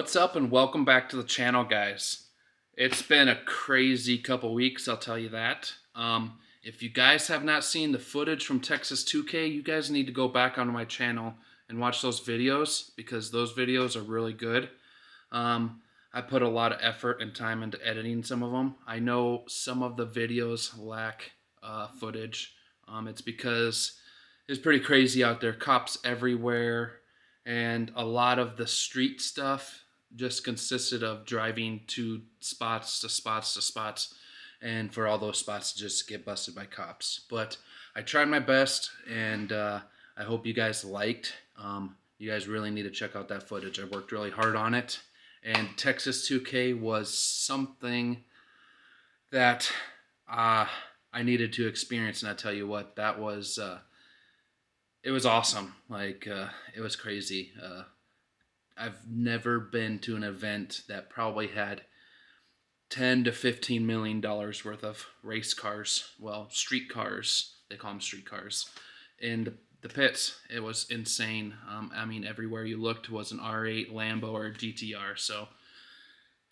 What's up and welcome back to the channel, guys. It's been a crazy couple weeks, I'll tell you that. If you guys have not seen the footage from Texas 2K, you guys need to go back onto my channel and watch those videos because those videos are really good. I put a lot of effort and time into editing some of them. I know some of the videos lack footage. It's because it's pretty crazy out there. Cops everywhere. And a lot of the street stuff just consisted of driving to spots to spots to spots, and for all those spots to just get busted by cops. But I tried my best, and I hope you guys liked. You guys really need to check out that footage. I worked really hard on it, and Texas 2K was something that I needed to experience, and I tell you what, that was it was awesome. It was crazy. I've never been to an event that probably had $10 to $15 million worth of race cars, well, street cars. They call them street cars, in the pits. It was insane. I mean, everywhere you looked was an R8, Lambo, or GTR. So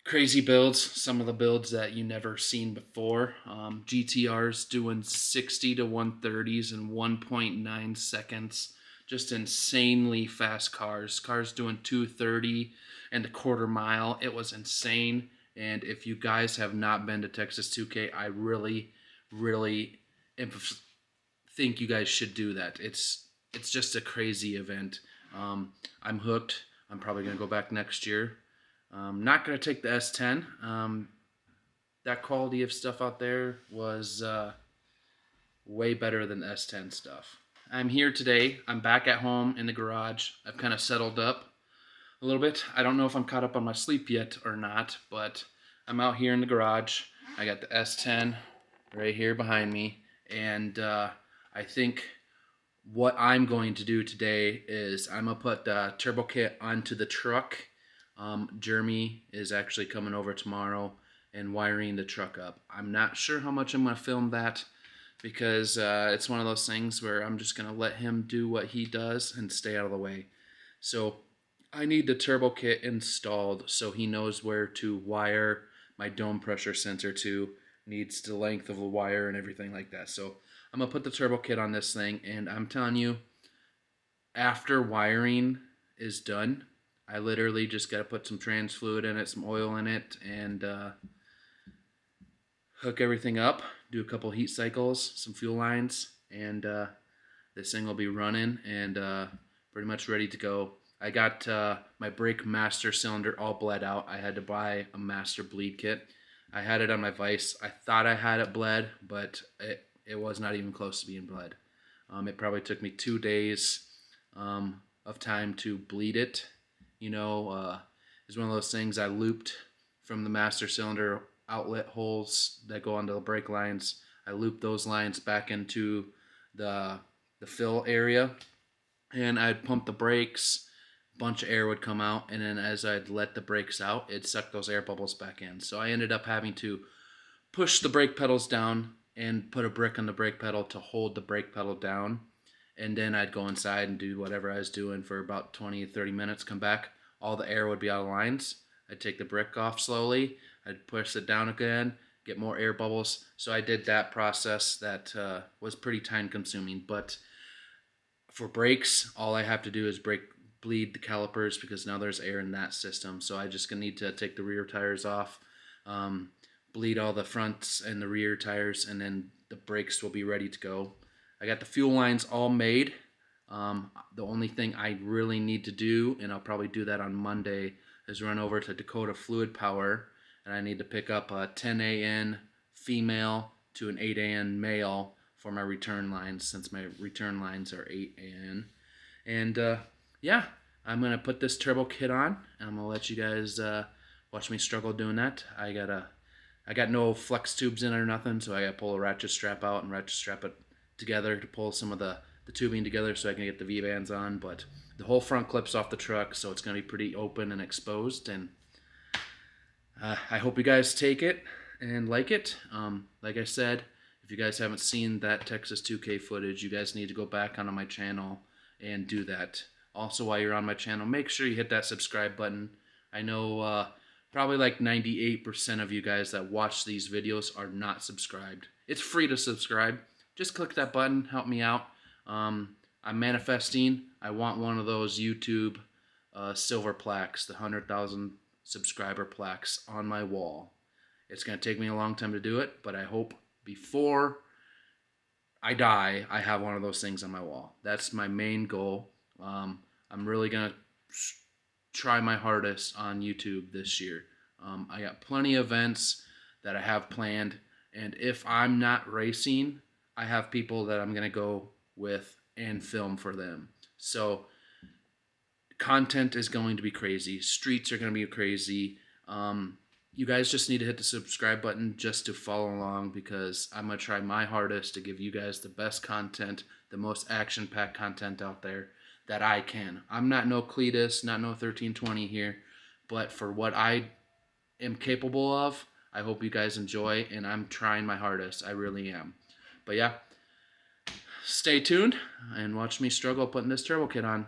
crazy builds. Some of the builds that you never seen before. GTRs doing 60 to 130s in 1.9 seconds. Just insanely fast cars. Cars doing 230 and a quarter mile. It was insane. And if you guys have not been to Texas 2K, I really think you guys should do that. It's just a crazy event. I'm hooked. I'm probably going to go back next year. Not going to take the S10. That quality of stuff out there was way better than the S10 stuff. I'm here today. I'm back at home in the garage. I've kind of settled up a little bit. I don't know if I'm caught up on my sleep yet or not, but I'm out here in the garage. I got the S10 right here behind me, and I think what I'm going to do today is I'm going to put the turbo kit onto the truck. Jeremy is actually coming over tomorrow and wiring the truck up. I'm not sure how much I'm going to film that because it's one of those things where I'm just going to let him do what he does and stay out of the way. So I need the turbo kit installed so he knows where to wire my dome pressure sensor to, needs the length of the wire and everything like that. So I'm going to put the turbo kit on this thing, and I'm telling you, after wiring is done, I literally just got to put some trans fluid in it, some oil in it, and hook everything up, do a couple heat cycles, some fuel lines, and this thing will be running and pretty much ready to go. I got my brake master cylinder all bled out. I had to buy a master bleed kit. I had it on my vise. I thought I had it bled, but it was not even close to being bled. It probably took me 2 days of time to bleed it. You know, it's one of those things. I looped from the master cylinder outlet holes that go onto the brake lines. I looped those lines back into the fill area, and I'd pump the brakes. A bunch of air would come out, and then as I'd let the brakes out, it'd suck those air bubbles back in. So I ended up having to push the brake pedals down and put a brick on the brake pedal to hold the brake pedal down. And then I'd go inside and do whatever I was doing for about 20 to 30 minutes, come back, all the air would be out of lines. I'd take the brick off slowly, I'd push it down again, get more air bubbles. So I did that process that was pretty time consuming. But for brakes, all I have to do is bleed the calipers because now there's air in that system. So I just need to take the rear tires off, bleed all the fronts and the rear tires, and then the brakes will be ready to go. I got the fuel lines all made. The only thing I really need to do, and I'll probably do that on Monday, is run over to Dakota Fluid Power, and I need to pick up a 10 AN female to an 8 AN male for my return lines, since my return lines are 8 AN. And yeah, I'm going to put this turbo kit on, and I'm going to let you guys watch me struggle doing that. I got no flex tubes in it or nothing, so I got to pull a ratchet strap out and ratchet strap it together to pull some of the tubing together so I can get the V-bands on. But the whole front clip's off the truck, so it's going to be pretty open and exposed. And I hope you guys take it and like it. Like I said, if you guys haven't seen that Texas 2K footage, you guys need to go back onto my channel and do that. Also, while you're on my channel, make sure you hit that subscribe button. I know probably like 98% of you guys that watch these videos are not subscribed. It's free to subscribe. Just click that button, help me out. I'm manifesting. I want one of those YouTube silver plaques, the 100,000 subscriber plaques on my wall. It's going to take me a long time to do it, but I hope before I die, I have one of those things on my wall. That's my main goal. I'm really going to try my hardest on YouTube this year. I got plenty of events that I have planned, and if I'm not racing, I have people that I'm going to go with and film for them. So content is going to be crazy. Streets are going to be crazy. You guys just need to hit the subscribe button just to follow along, because I'm going to try my hardest to give you guys the best content, the most action-packed content out there that I can. I'm not no Cletus, not no 1320 here, but for what I am capable of, I hope you guys enjoy, and I'm trying my hardest. I really am. But yeah, stay tuned and watch me struggle putting this turbo kit on.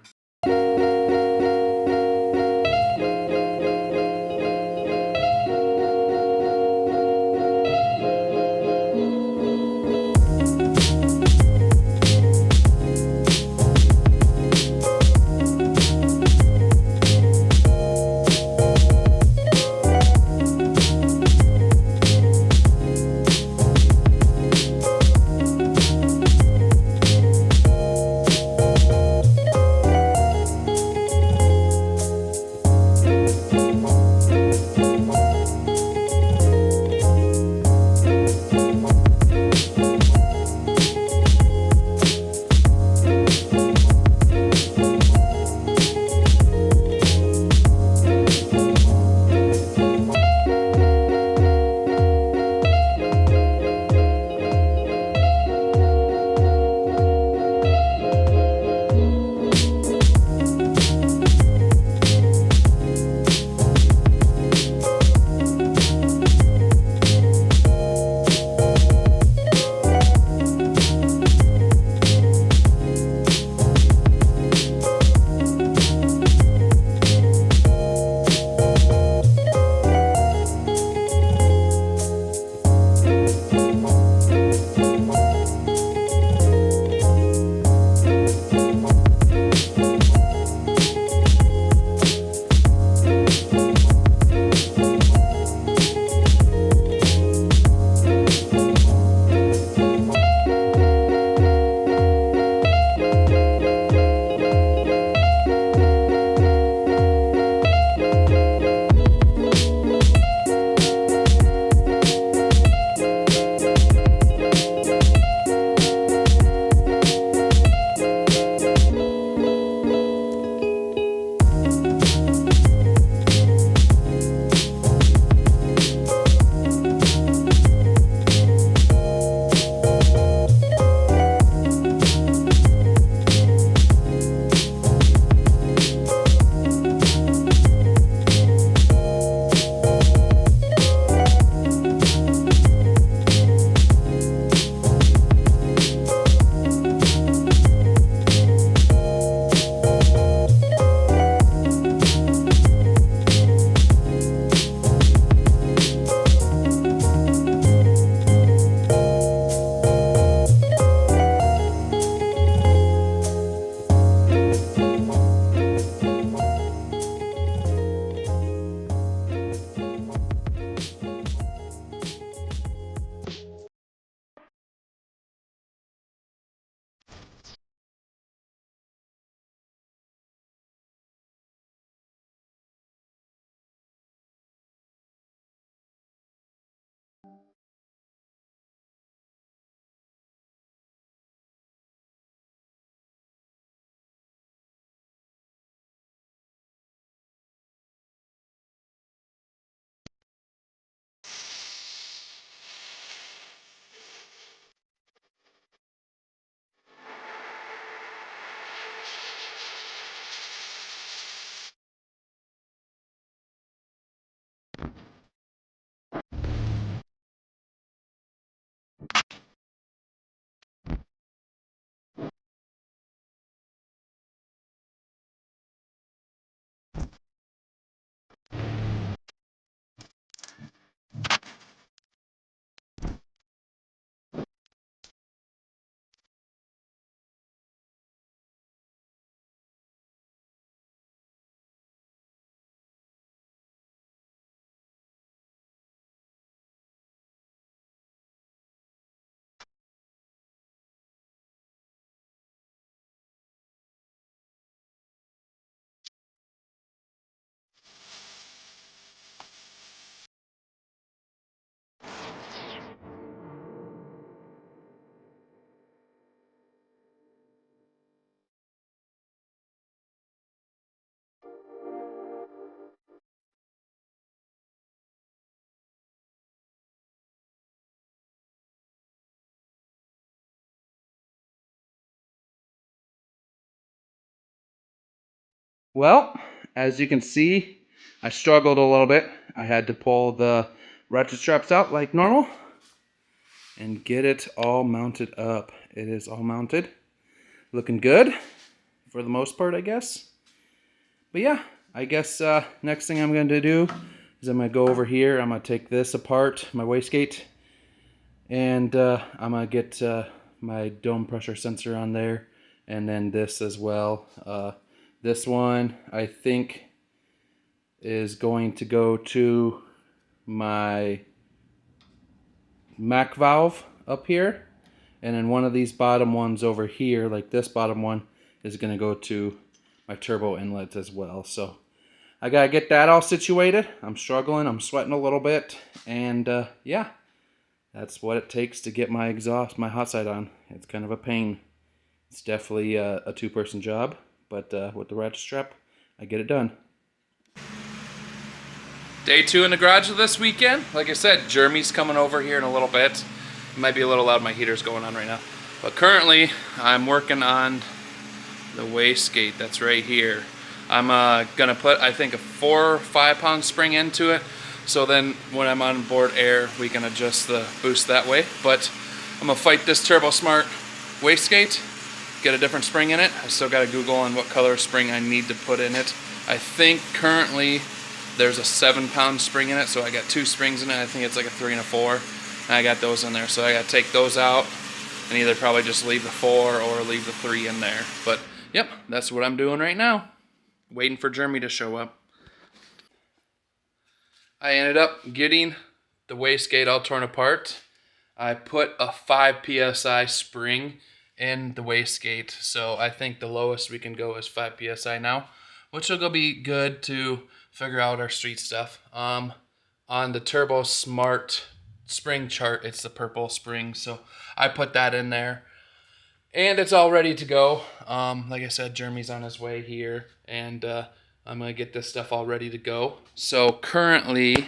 Well, as you can see, I struggled a little bit. I had to pull the ratchet straps out like normal and get it all mounted up. It is all mounted. Looking good for the most part, I guess. But yeah, I guess next thing I'm going to do is I'm going to go over here. I'm going to take this apart, my wastegate, and I'm going to get my dome pressure sensor on there, and then this as well. This one, I think, is going to go to my MAC valve up here, and then one of these bottom ones over here, like this bottom one, is going to go to my turbo inlet as well. So I gotta get that all situated. I'm struggling, I'm sweating a little bit, and yeah, that's what it takes to get my exhaust, my hot side on. It's kind of a pain. It's definitely a two-person job, but with the ratchet strap, I get it done. Day 2 in the garage of this weekend. Like I said, Jeremy's coming over here in a little bit. It might be a little loud, my heater's going on right now. But currently, I'm working on the wastegate that's right here. I'm gonna put, I think, a 4 or 5 pound spring into it. So then when I'm on board air, we can adjust the boost that way. But I'm gonna fight this Turbo Smart wastegate, get a different spring in it. I still gotta Google on what color spring I need to put in it. I think currently there's a 7 pound spring in it, so I got 2 springs in it. I think it's like a 3 and a 4. And I got those in there, so I gotta take those out and either probably just leave the 4 or leave the 3 in there. But yep, that's what I'm doing right now. Waiting for Jeremy to show up. I ended up getting the wastegate all torn apart. I put a 5 psi spring in the wastegate, so I think the lowest we can go is 5 psi now, which will be good to figure out our street stuff. On the Turbo Smart spring chart, it's the purple spring, so I put that in there. And it's all ready to go. Like I said, Jeremy's on his way here, and I'm going to get this stuff all ready to go. So currently,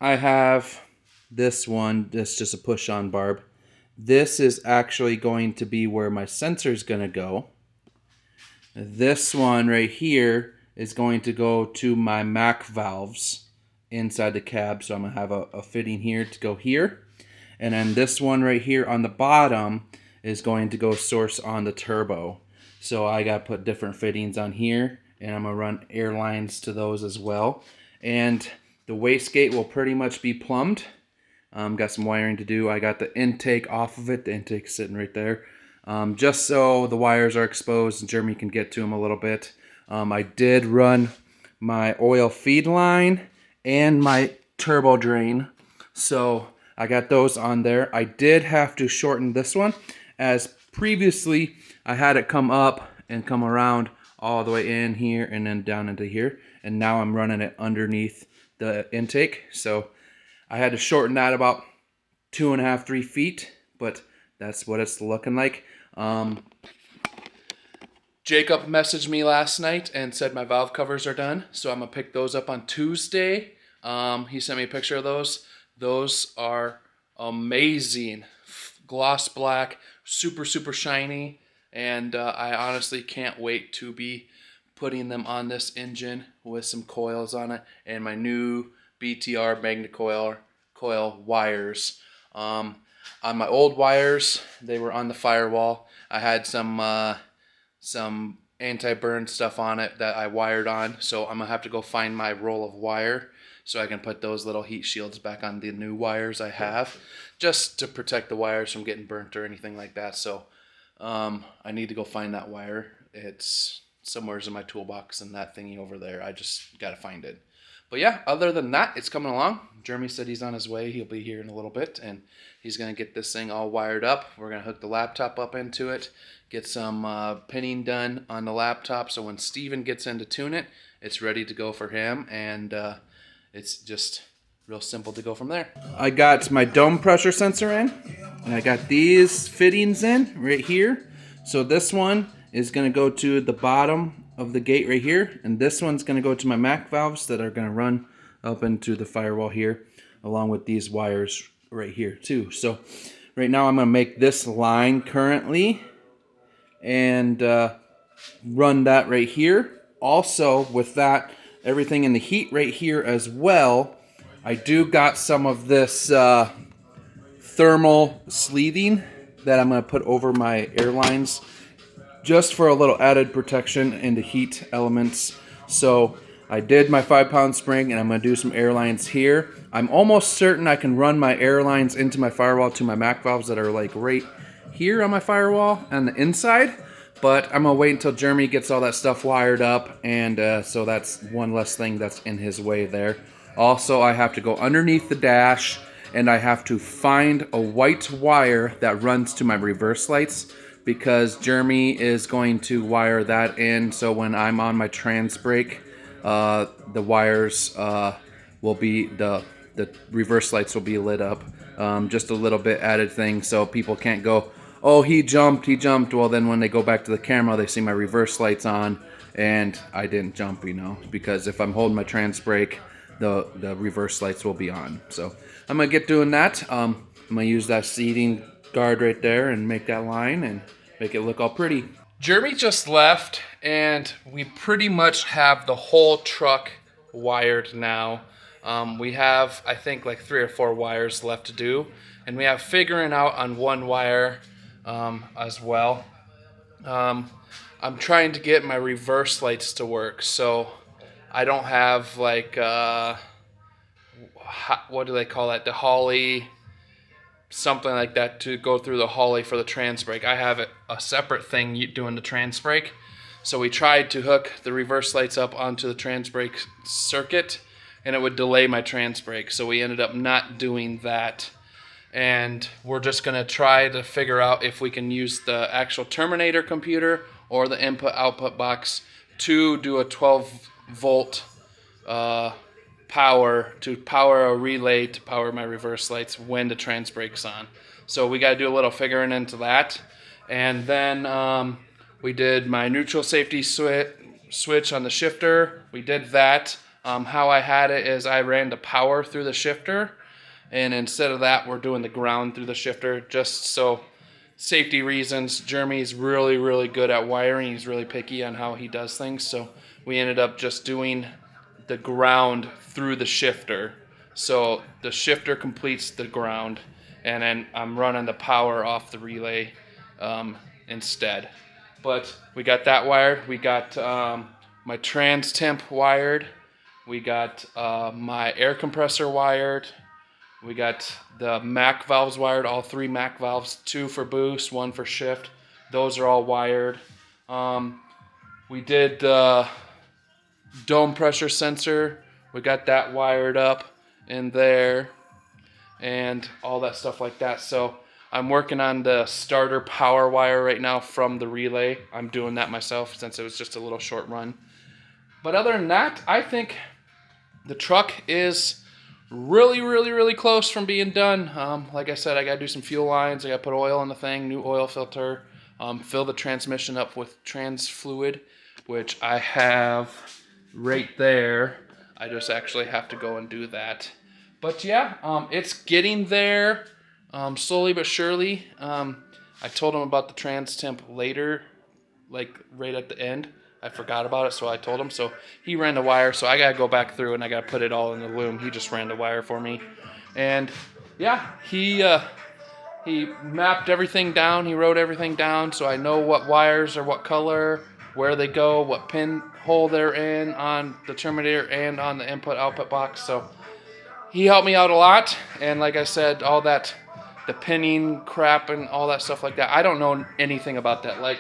I have this one. That's just a push-on barb. This is actually going to be where my sensor is going to go. This one right here is going to go to my MAC valves inside the cab. So I'm going to have a fitting here to go here. And then this one right here on the bottom is going to go source on the turbo. So I got to put different fittings on here, and I'm going to run air lines to those as well. And the wastegate will pretty much be plumbed. Got some wiring to do. I got the intake off of it. The intake's sitting right there. Just so the wires are exposed and Jeremy can get to them a little bit. I did run my oil feed line and my turbo drain. So I got those on there. I did have to shorten this one, as previously I had it come up and come around all the way in here and then down into here. And now I'm running it underneath the intake. So I had to shorten that about 2.5, 3 feet, but that's what it's looking like. Jacob messaged me last night and said my valve covers are done, so I'm gonna pick those up on Tuesday. He sent me a picture of those. Those are amazing, gloss black, super shiny, and I honestly can't wait to be putting them on this engine with some coils on it and my new BTR magnet coil wires. On my old wires, they were on the firewall. I had some anti-burn stuff on it that I wired on, so I'm gonna have to go find my roll of wire so I can put those little heat shields back on the new wires I have, just to protect the wires from getting burnt or anything like that. So I need to go find that wire. It's somewhere in my toolbox and that thingy over there. I just gotta find it. But yeah, other than that, it's coming along. Jeremy said he's on his way. He'll be here in a little bit, and he's going to get this thing all wired up. We're going to hook the laptop up into it, get some pinning done on the laptop, so when Steven gets in to tune it, it's ready to go for him, and it's just real simple to go from there. I got my dome pressure sensor in, and I got these fittings in right here. So this one is going to go to the bottom of the gate right here, and this one's going to go to my MAC valves that are going to run up into the firewall here, along with these wires right here too. So right now I'm going to make this line currently and run that right here, Also, with that, everything in the heat right here as well, I do got some of this thermal sleeving that I'm going to put over my airlines just for a little added protection in the heat elements. So I did my 5-pound spring, and I'm going to do some airlines here. I'm almost certain I can run my airlines into my firewall to my Mac valves that are like right here on my firewall on the inside. But I'm going to wait until Jeremy gets all that stuff wired up, and so that's one less thing that's in his way there. Also, I have to go underneath the dash, and I have to find a white wire that runs to my reverse lights, because Jeremy is going to wire that in, so when I'm on my trans brake, the wires will be, the reverse lights will be lit up. Just a little bit added thing, so people can't go, oh, he jumped. Well, then when they go back to the camera, they see my reverse lights on, and I didn't jump, because if I'm holding my trans brake, the reverse lights will be on. So I'm going to get doing that. I'm going to use that seating guard right there and make that line and make it look all pretty. Jeremy just left, and we pretty much have the whole truck wired now. We have, I think, like 3 or 4 wires left to do, and we have figuring out on one wire as well. I'm trying to get my reverse lights to work, so I don't have like what do they call that? The Holly, something like that, to go through the Holly for the trans brake. I have a separate thing doing the trans brake. So we tried to hook the reverse lights up onto the trans brake circuit, and it would delay my trans brake. So we ended up not doing that. And we're just going to try to figure out if we can use the actual terminator computer or the input-output box to do a 12-volt power to power a relay to power my reverse lights when the trans brake's on. So we got to do a little figuring into that. And then we did my neutral safety switch on the shifter. We did that. How I had it is I ran the power through the shifter, and instead of that, we're doing the ground through the shifter, just so safety reasons. Jeremy's really, really good at wiring. He's really picky on how he does things, so we ended up just doing the ground through the shifter. So the shifter completes the ground, and then I'm running the power off the relay instead. But we got that wired. We got my trans temp wired. We got my air compressor wired. We got the Mac valves wired, all 3 Mac valves, 2 for boost, 1 for shift. Those are all wired. We did the dome pressure sensor. We got that wired up in there and all that stuff like that. So I'm working on the starter power wire right now from the relay. I'm doing that myself since it was just a little short run. But other than that, I think the truck is really, really, really close from being done. Like I said, I got to do some fuel lines. I got to put oil in the thing, new oil filter, fill the transmission up with trans fluid, which I have right there. I just actually have to go and do that. But yeah, it's getting there, slowly but surely. I told him about the trans temp later, like right at the end. I forgot about it, so I told him. So he ran the wire, so I got to go back through and I got to put it all in the loom. He just ran the wire for me. And yeah, he mapped everything down. He wrote everything down, so I know what wires are what color, where they go, what pin hole they're in on the terminator and on the input-output box. So he helped me out a lot. And like I said, all that, the pinning crap and all that stuff like that, I don't know anything about that. Like,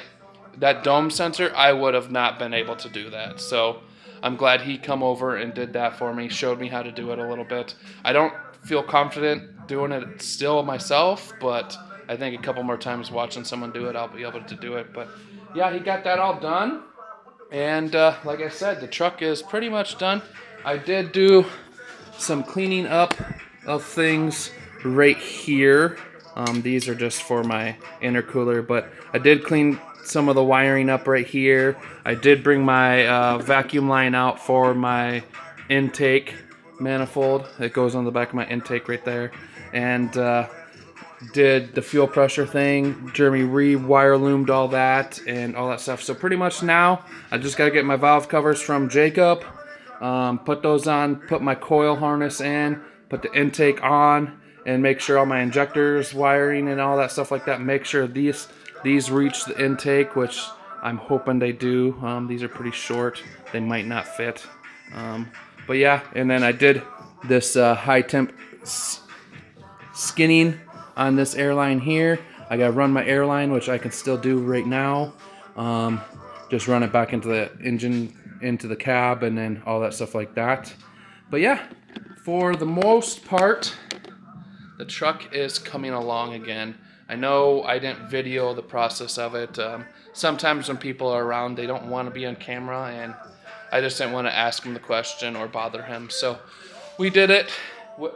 that dome sensor, I would have not been able to do that. So I'm glad he come over and did that for me, showed me how to do it a little bit. I don't feel confident doing it still myself, but I think a couple more times watching someone do it, I'll be able to do it. But yeah, he got that all done. And like I said, the truck is pretty much done. I did do some cleaning up of things right here. These are just for my intercooler, but I did clean some of the wiring up right here. I did bring my vacuum line out for my intake manifold. It goes on the back of my intake right there. And did the fuel pressure thing. Jeremy re-wire loomed all that and all that stuff. So pretty much now, I just got to get my valve covers from Jacob, put those on, put my coil harness in, put the intake on, and make sure all my injectors, wiring, and all that stuff like that. Make sure these reach the intake, which I'm hoping they do. These are pretty short. They might not fit. But yeah, and then I did this high temp skinning on this airline here. I gotta run my airline, which I can still do right now. Just run it back into the engine, into the cab, and then all that stuff like that. But yeah, for the most part, the truck is coming along again. I know I didn't video the process of it. Sometimes when people are around, they don't want to be on camera, and I just didn't want to ask him the question or bother him. So we did it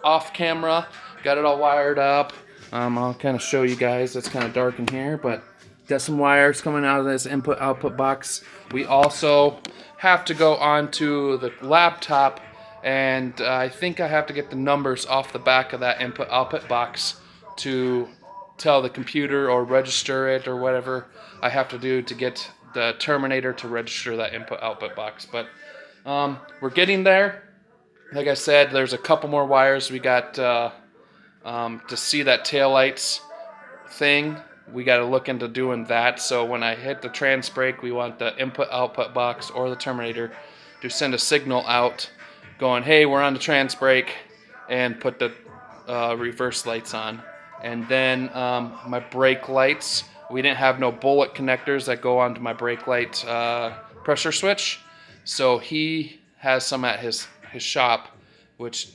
off camera, got it all wired up. I'll kind of show you guys. It's kind of dark in here, but got some wires coming out of this input-output box. We also have to go onto the laptop, and I think I have to get the numbers off the back of that input-output box to tell the computer or register it or whatever I have to do to get the Terminator to register that input-output box. But we're getting there. Like I said, there's a couple more wires we got to see that taillights thing. We got to look into doing that. So when I hit the trans brake, we want the input-output box or the Terminator to send a signal out going, hey, we're on the trans brake, and put the reverse lights on. And then my brake lights, we didn't have no bullet connectors that go onto my brake light pressure switch. So he has some at his shop, which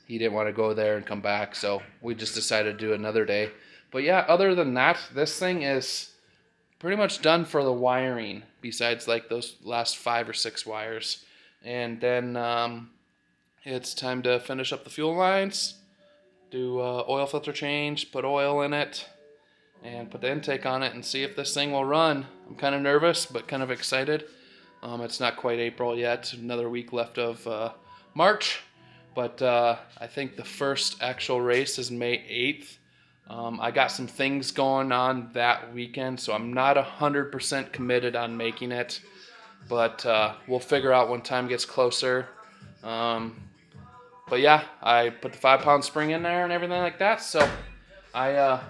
he didn't want to go there and come back. So we just decided to do another day. But yeah, other than that, this thing is pretty much done for the wiring, besides like those last 5 or 6 wires. And then it's time to finish up the fuel lines, do oil filter change, put oil in it, and put the intake on it and see if this thing will run. I'm kind of nervous, but kind of excited. It's not quite April yet, another week left of March. But I think the first actual race is May 8th. I got some things going on that weekend, so I'm not 100% committed on making it. But we'll figure out when time gets closer. But yeah, I put the 5-pound spring in there and everything like that. So I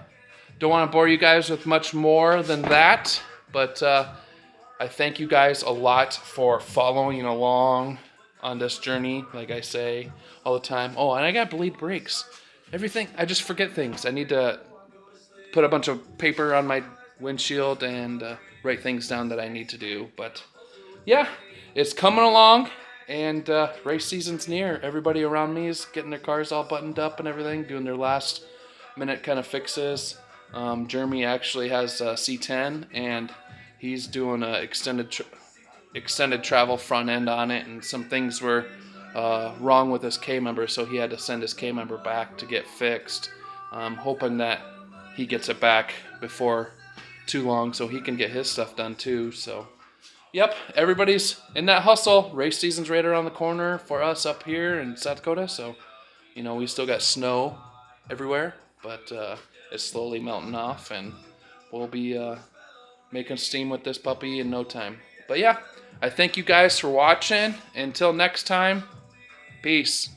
don't want to bore you guys with much more than that. But I thank you guys a lot for following along on this journey, like I say all the time. Oh, and I got bleed brakes. Everything, I just forget things. I need to put a bunch of paper on my windshield and write things down that I need to do. But yeah, it's coming along, and race season's near. Everybody around me is getting their cars all buttoned up and everything, doing their last minute kind of fixes. Jeremy actually has a C10, and he's doing a extended travel front end on it, and some things were wrong with his K member, so he had to send his K member back to get fixed. Hoping that he gets it back before too long so he can get his stuff done too. So yep, everybody's in that hustle. Race season's right around the corner for us up here in South Dakota, so we still got snow everywhere, but it's slowly melting off, and we'll be making steam with this puppy in no time. But yeah, I thank you guys for watching. Until next time, peace.